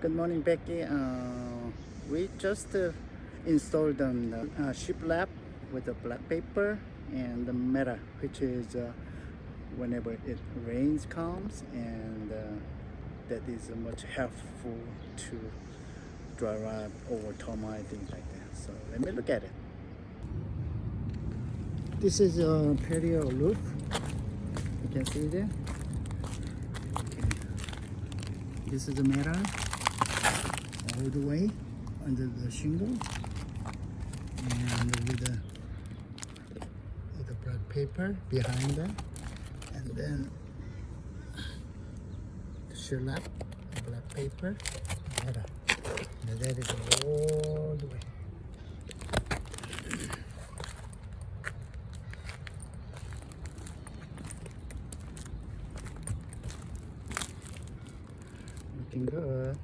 Good morning, Becky. We just installed on Shiplap with the black paper and the metal, which is whenever it rains comes, and that is much helpful to dry rot or termite, things like that. So let me look at it. This is a patio roof. You can see there. Okay. This is the metal all the way under the shingle, and with the black paper behind that, and then the Shiplap black paper metal. And that is all the way. Looking good.